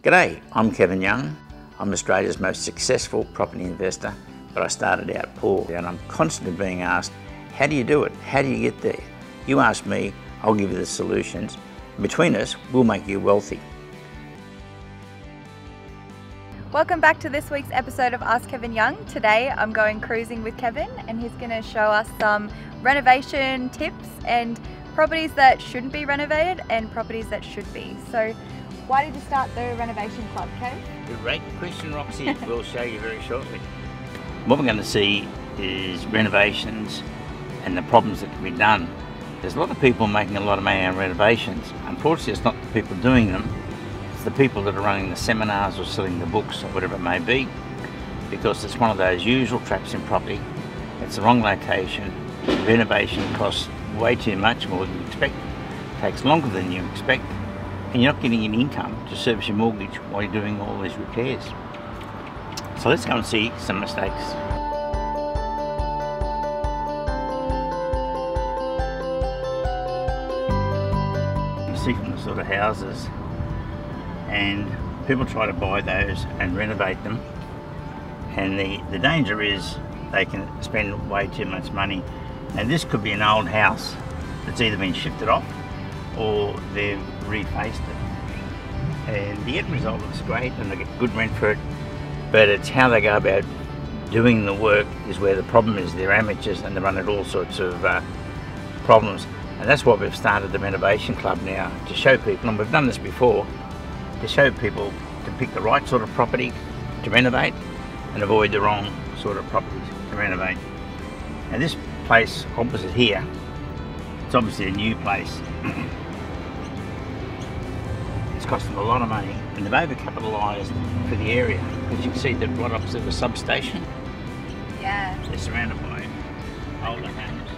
G'day, I'm Kevin Young. I'm Australia's most successful property investor, but I started out poor, and I'm constantly being asked, how do you do it? How do you get there? You ask me, I'll give you the solutions. Between us, we'll make you wealthy. Welcome back to this week's episode of Ask Kevin Young. Today I'm going cruising with Kevin and he's going to show us some renovation tips and properties that shouldn't be renovated and properties that should be. So why did you start the Renovation Club, Kev? Great question, Roxy. We'll show you very shortly. What we're going to see is renovations and the problems that can be done. There's a lot of people making a lot of money on renovations. Unfortunately, it's not the people doing them. It's the people that are running the seminars or selling the books or whatever it may be, because it's one of those usual traps in property. It's the wrong location. Renovation costs way too much, more than you expect. It takes longer than you expect, and you're not getting any income to service your mortgage while you're doing all these repairs. So let's go and see some mistakes. You see from the sort of houses, and people try to buy those and renovate them, and the danger is they can spend way too much money. And this could be an old house that's either been shifted off or they've refaced it, and the end result looks great and they get good rent for it, but it's how they go about doing the work is where the problem is. They're amateurs and they run into all sorts of problems, and that's why we've started the Renovation Club now, to show people, and we've done this before, to show people to pick the right sort of property to renovate and avoid the wrong sort of properties to renovate. Now this place opposite here, it's obviously a new place. It's cost them a lot of money and they've overcapitalised for the area, because you can see that right opposite the substation. Yeah. They're surrounded by older homes,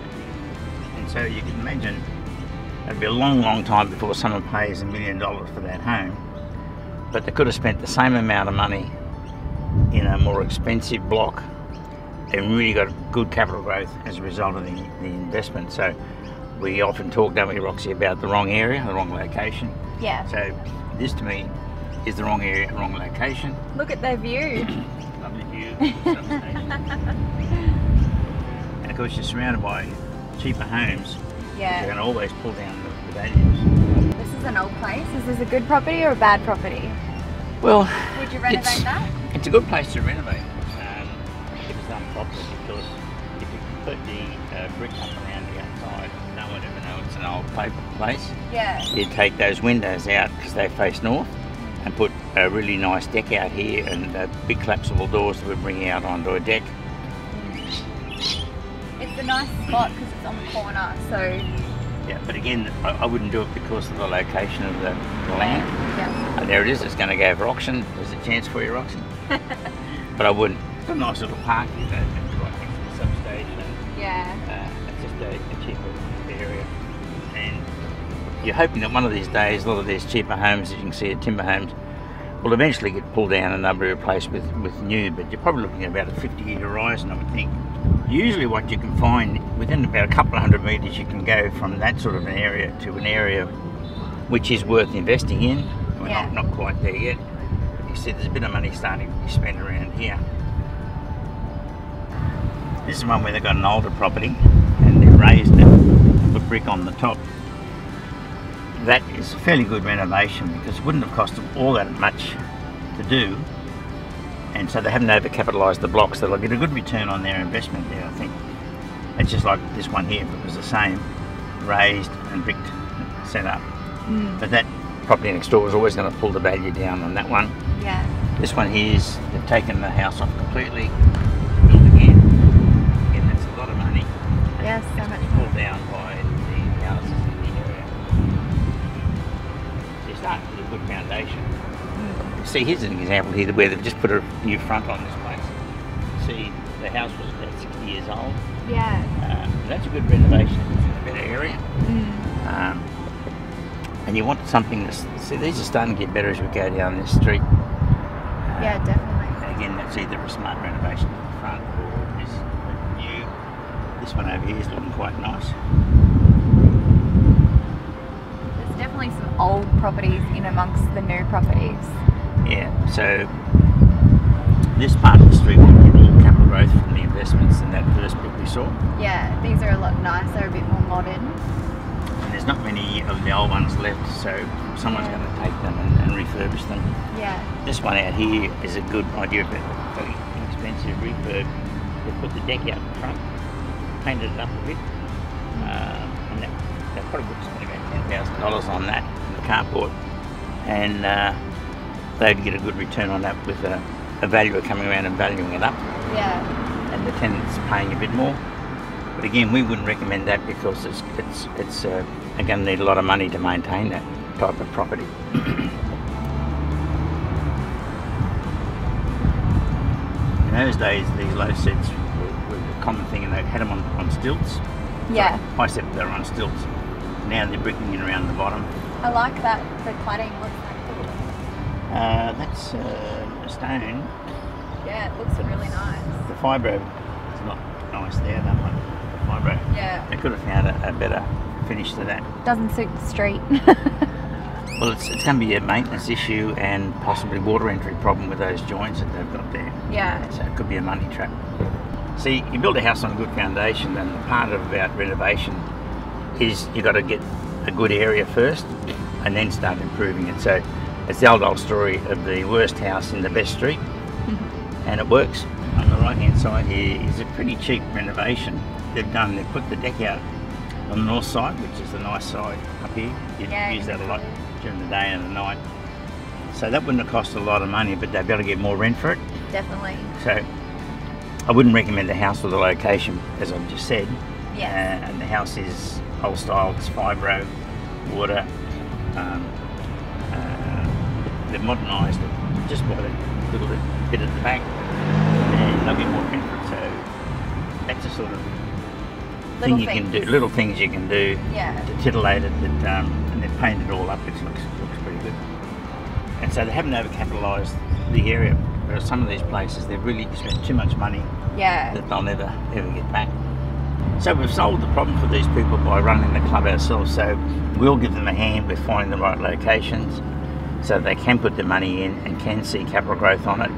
and so you can imagine it'll be a long time before someone pays $1 million for that home. But they could have spent the same amount of money in a more expensive block and really got good capital growth as a result of the investment. So we often talk, don't we, Roxy, about the wrong area, the wrong location. Yeah. So this to me is the wrong area, wrong location. Look at their view. Lovely view. Substation. And of course you're surrounded by cheaper homes. Yeah. They're going to always pull down the values. This is an old place. Is this a good property or a bad property? Well, would you renovate that? It's a good place to renovate if it's done properly, because if you put the brick up around the outside, no one ever knows it's an old paper place. Yeah. You take those windows out because they face north, and put a really nice deck out here and big collapsible doors that would bring you out onto a deck. It's a nice spot because it's on the corner, so. Yeah, but again, I wouldn't do it because of the location of the land. Yeah. And there it is, it's going to go for auction. There's a chance for you, Roxy. But I wouldn't. It's got a nice little park here, though. It's right next to the substation. Yeah. It's just a cheaper area. And you're hoping that one of these days, a lot of these cheaper homes, as you can see, timber homes, will eventually get pulled down and they'll be replaced with new, but you're probably looking at about a 50-year horizon, I would think. Usually what you can find, within about a couple of hundred metres, you can go from that sort of an area to an area which is worth investing in. We're not quite there yet. But you see there's a bit of money starting to be spent around here. This is one where they've got an older property and they've raised it and put brick on the top. That is a fairly good renovation because it wouldn't have cost them all that much to do. And so they haven't overcapitalised the blocks, so they'll get a good return on their investment there, I think. It's just like this one here, it was the same, raised and bricked set up. But that property next door was always going to pull the value down on that one. Yeah. This one here's, they've taken the house off completely, built again. Again, that's a lot of money. Yes, so much pulled down by the houses in the area. So you start with a good foundation. See, here's an example here where they've just put a new front on this place. See, the house was about 60 years old. Yeah. That's a good renovation. It's in a better area. And you want something that's, see, these are starting to get better as we go down this street. Yeah, definitely. And again, that's either a smart renovation to the front or this new. This one over here is looking quite nice. There's definitely some old properties in amongst the new properties. Yeah, so this part of the street will get all capital growth from the investments in that first bit we saw. Yeah, these are a lot nicer, a bit more modern. And there's not many of the old ones left, so someone's going to take them and refurbish them. Yeah. This one out here is a good idea, but very inexpensive refurb. They put the deck out in front, painted it up a bit, and that probably looks going to go $10,000 on that in the carport, and they'd get a good return on that with a valuer coming around and valuing it up. Yeah. And the tenant's paying a bit more. But again, we wouldn't recommend that because it's going to need a lot of money to maintain that type of property. In those days, these low sets were the common thing, and they had them on stilts. Yeah. So high set, they were on stilts. Now they're bricking in around the bottom. I like that, the cladding. What's that called? That's a stone. Yeah, it looks really nice. The fibro is not nice there, that one. The fibro. Yeah. They could have found a better finish to that. Doesn't suit the street. Well, it's going to be a maintenance issue and possibly water entry problem with those joints that they've got there. Yeah. So it could be a money trap. See, you build a house on a good foundation, and the part about renovation is you've got to get a good area first and then start improving it. So it's the old story of the worst house in the best street, and it works. On the right hand side here is a pretty cheap renovation they've put the deck out on the north side, which is the nice side up here. You use that a lot during the day and the night. So that wouldn't have cost a lot of money, but they've got to get more rent for it. Definitely. So I wouldn't recommend the house for the location, as I've just said. Yeah. And the house is old style, it's fibro, water. They've modernised it just by the little bit at the back, and they'll get more rent for it. So that's a sort of thing you can do, little things you can do to titillate it, and they've painted it all up, which looks pretty good. And so they haven't overcapitalised the area. Whereas some of these places, they've really spent too much money that they'll never ever get back. So we've solved the problem for these people by running the club ourselves. So we'll give them a hand with finding the right locations so they can put their money in and can see capital growth on it.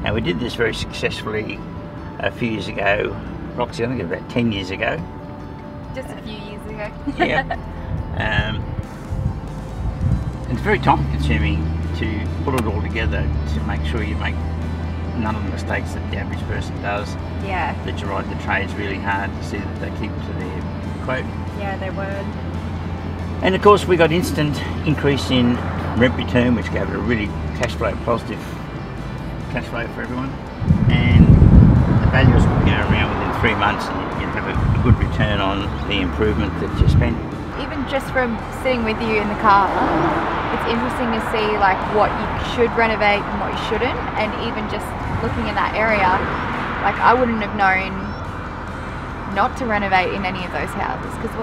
And we did this very successfully a few years ago. Roxy, I think about 10 years ago. Just a few years ago. Yeah. It's very time consuming to put it all together to make sure you make none of the mistakes that the average person does. Yeah. That you write the trades really hard to see that they keep to their quote. Yeah, their word. And of course we got instant increase in rent return, which gave it a really cash flow positive cash flow for everyone. And the valuers will go around within 3 months and you have a good return on the improvement that you spent. Even just from sitting with you in the car, it's interesting to see like what you should renovate and what you shouldn't, and even just looking in that area, like I wouldn't have known not to renovate in any of those houses, because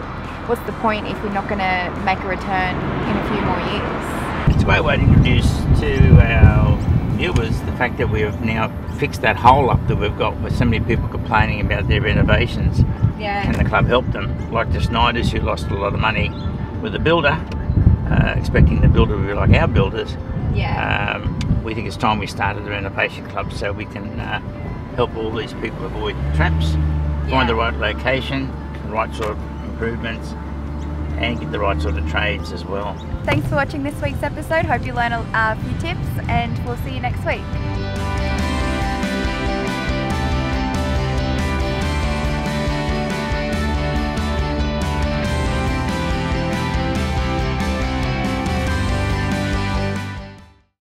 what's the point if you're not going to make a return in a few more years? It's a great way to introduce to our viewers the fact that we have now fixed that hole up that we've got with so many people complaining about their renovations. Yeah. Can the club help them? Like the Snyders, who lost a lot of money with the builder, expecting the builder to be like our builders. Yeah. We think it's time we started the Renovation Club so we can help all these people avoid traps, find the right location, the right sort of improvements, and get the right sort of trades as well. Thanks for watching this week's episode. Hope you learned a few tips, and we'll see you next week.